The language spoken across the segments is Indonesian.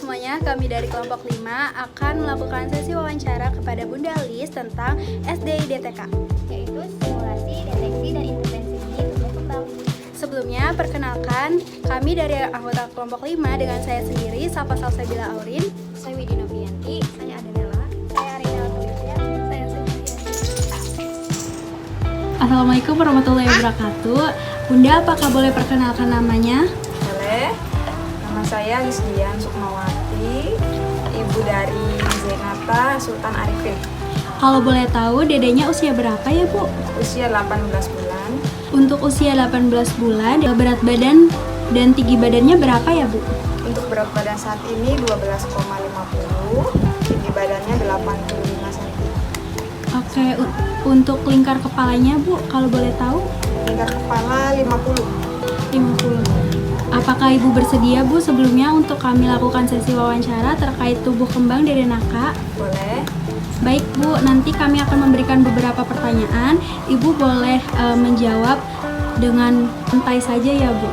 semuanya, kami dari kelompok 5 akan melakukan sesi wawancara kepada Bunda Lis tentang SDIDTK, yaitu stimulasi, deteksi, dan intervensi dini tumbuh kembang. Sebelumnya, perkenalkan kami dari anggota kelompok 5 dengan saya sendiri, Safa Salsabila Aurin. Saya Widya Novianti, saya Adenela, saya Arina Tulisia, saya Sujiati. Assalamualaikum warahmatullahi wabarakatuh. Bunda, apakah boleh perkenalkan namanya? Boleh. Nama saya Lisdian Sukmawati, ibu dari Zenata Sultan Arifin. Kalau boleh tahu, dedenya usia berapa ya, Bu? Usia 18 bulan. Untuk usia 18 bulan, berat badan dan tinggi badannya berapa ya, Bu? Untuk berat badan saat ini 12,50, tinggi badannya 85 cm. Oke, untuk lingkar kepalanya, Bu, kalau boleh tahu? Lingkar kepala 50. 50. Apakah Ibu bersedia, Bu, sebelumnya untuk kami lakukan sesi wawancara terkait tumbuh kembang dari Naka? Boleh. Baik, Bu, nanti kami akan memberikan beberapa pertanyaan. Ibu boleh menjawab dengan santai saja ya, Bu.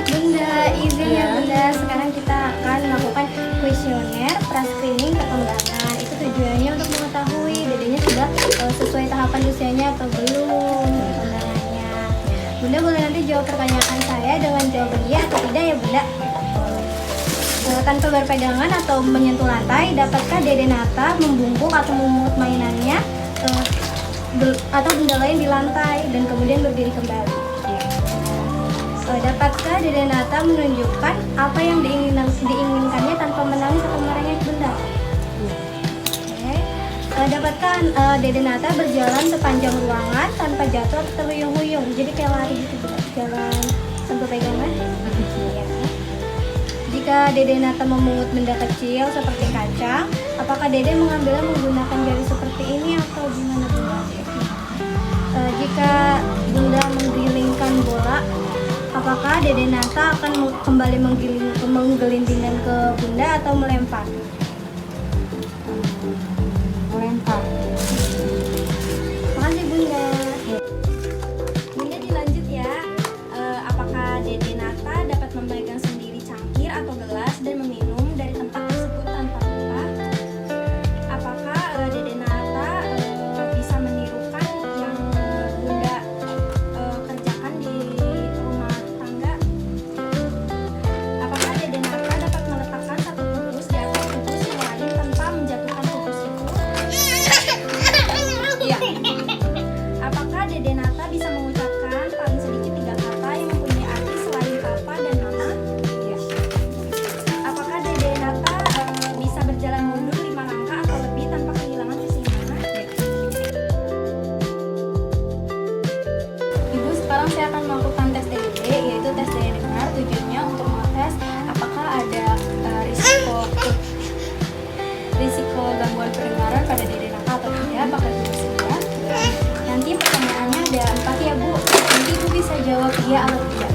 Bunda, izin ya Bunda, sekarang kita akan melakukan kuesioner pra-screening perkembangan. Itu tujuannya untuk mengetahui dedenya sudah sesuai tahapan usianya atau belum perkembangannya. Bunda boleh nanti jawab pertanyaan saya dengan jawaban iya atau tidak ya Bunda. Tanpa berpegangan atau menyentuh lantai, dapatkah Dede Nata membungkuk atau memungut mainannya atau benda lain di lantai dan kemudian berdiri kembali? Dapatkah Dede Nata menunjukkan apa yang diinginkannya tanpa menangis atau merengek Bunda? Dapatkah Dede Nata berjalan sepanjang ruangan tanpa jatuh atau terhuyung-huyung? Jadi kayak lari gitu Bunda, jalan tanpa pegangan? Iya. Jika Dede Nata memungut benda kecil seperti kaca, apakah Dede mengambilnya menggunakan jari seperti ini atau gimana Bunda? Jika Bunda menggelindingkan bola, apakah Dede Nata akan kembali menggelindingkan ke Bunda atau melempar? Melempar. Makasih Bunda. Bunda dilanjut ya. Apakah Dede Nata dapat memegang sendiri cangkir atau gelas dan meminum dari tempat tersebut tanpa lupa? Apakah Dede Nata bisa menirukan yang Bunda kerjakan di rumah tangga? Apakah Dede Nata dapat meletakkan satu kubus di atas kubus yang lain tanpa menjatuhkan kubus itu? Iya. Apakah Dede Nata bisa mengucapkan paling sedikit 3 kata yang mempunyai arti selain papa dan mama? Iya. Apakah Dede Nata bisa berjalan mundur 5 langkah atau lebih tanpa kehilangan keseimbangan? Ibu, sekarang saya akan melakukan tes TDD, yaitu tes daya dengar. Tujuannya untuk mengetes apakah ada risiko gangguan pendengaran pada Dede Naka atau tidak. Apakah Ibu bersedia? Nanti pertanyaannya ada 4 ya, Bu. Nanti Ibu bisa jawab iya atau tidak.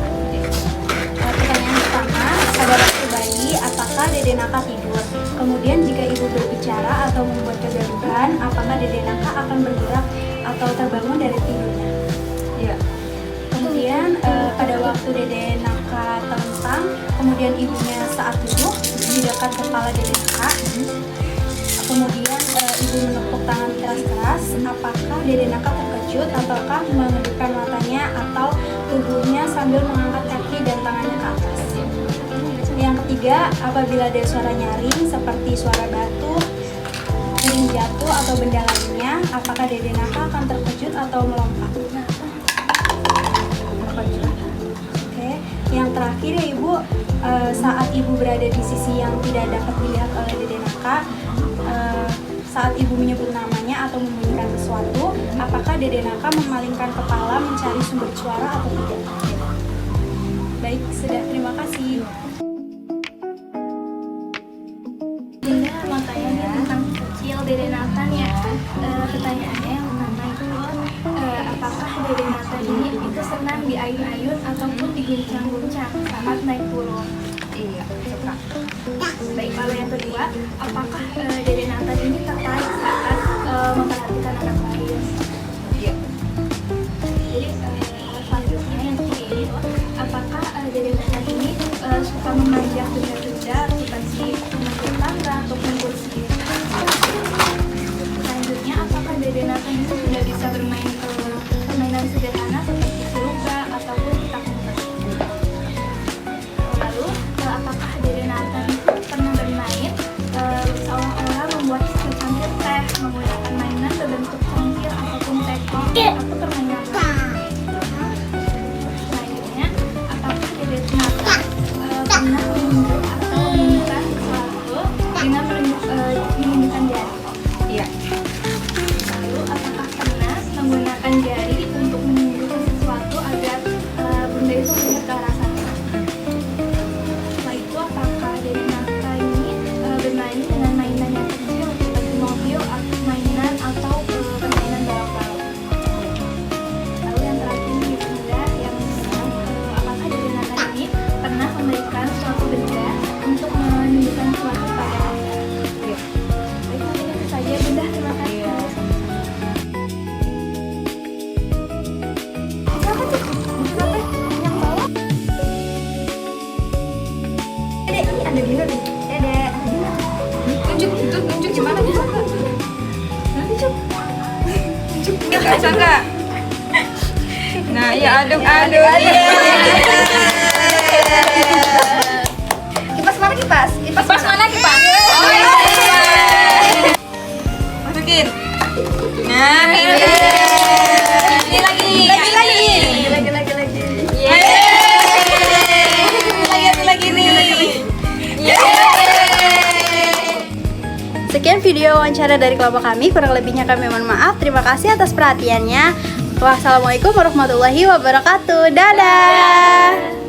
Pertanyaan pertama, pada waktu bayi, apakah Dede Naka tidur? Kemudian jika Ibu berbicara atau membuat kegaduhan, apakah Dede Naka akan bergerak atau terbangun dari tidurnya? Iya. Kemudian pada waktu Dede Naka terlentang, kemudian ibunya saat duduk di dekat kepala Dede Naka, kemudian ibu menepuk tangan keras-keras, apakah Dede Naka terkejut ataukah mengedipkan matanya atau tubuhnya sambil mengangkat kaki dan tangannya ke atas? Yang ketiga, apabila ada suara nyaring seperti suara batu, piring jatuh atau benda lainnya, apakah Dede Naka akan terkejut atau melompat? Oke, yang terakhir ya Ibu, saat Ibu berada di sisi yang tidak dapat dilihat oleh Dede Naka, saat Ibu menyebut namanya atau membunyikan sesuatu, apakah Dede Naka memalingkan kepala mencari sumber suara atau tidak? Baik, sudah, terima kasih. Bunda mau tanya nih tentang kecil Dede Nata ya. Pertanyaannya yang pertama itu apakah Dede Nata ini itu senang diayun-ayun ataupun diguncang-guncang saat naik turun? Iya, suka. Baik, kalau yang kedua, apakah Dede Nata ini tertarik saat memperhatikan anak lain? Iya. Jadi selanjutnya yang ketiga, Dede Nata ini suka memanjat benda-benda seperti memanjat tangga ataupun kursi. Selanjutnya, apakah Dede Nata ini sudah bisa bermain permainan sederhana seperti serupa ataupun petak umpet? Lalu, apakah Dede Nata itu pernah bermain seolah-olah membuat secangkir teh menggunakan mainan berbentuk cangkir ataupun teko atau permainan lain? Selanjutnya, apakah Dede Nata pernah menunjuk atau menunjukkan sesuatu dengan menunjukkan jari? Iya. Lalu, apakah pernah menggunakan jari untuk menunjukkan sesuatu agar benda itu melihat ke arah sana? Setelah itu, apakah Dede Nata ini bermain dengan mainan yang kecil seperti mobil, mainan atau permainan balap-balap? Lalu yang terakhir nih Bunda, yang apakah Dede Nata ini pernah memberikan suatu benda untuk menunjukkan sesuatu pada Anda? Iya. Baik, mungkin itu saja Bunda, terima kasih. Siapa tuh? Siapa? Yang bawah? Dede, ini ada Dina nih. Dede. Tunjuk gimana bisa nggak? Tunjuk. Nggak bisa nggak? Nah, ya aduk-aduk. Kipas mana kipas? Kipas Mana kipas? Oh, iya. Masukin. Nah, ini lagi. Lagi. Yeay. Lagi nih. Sekian video wawancara dari kelompok kami, kurang lebihnya kami mohon maaf. Terima kasih atas perhatiannya. Wassalamualaikum warahmatullahi wabarakatuh. Dadah.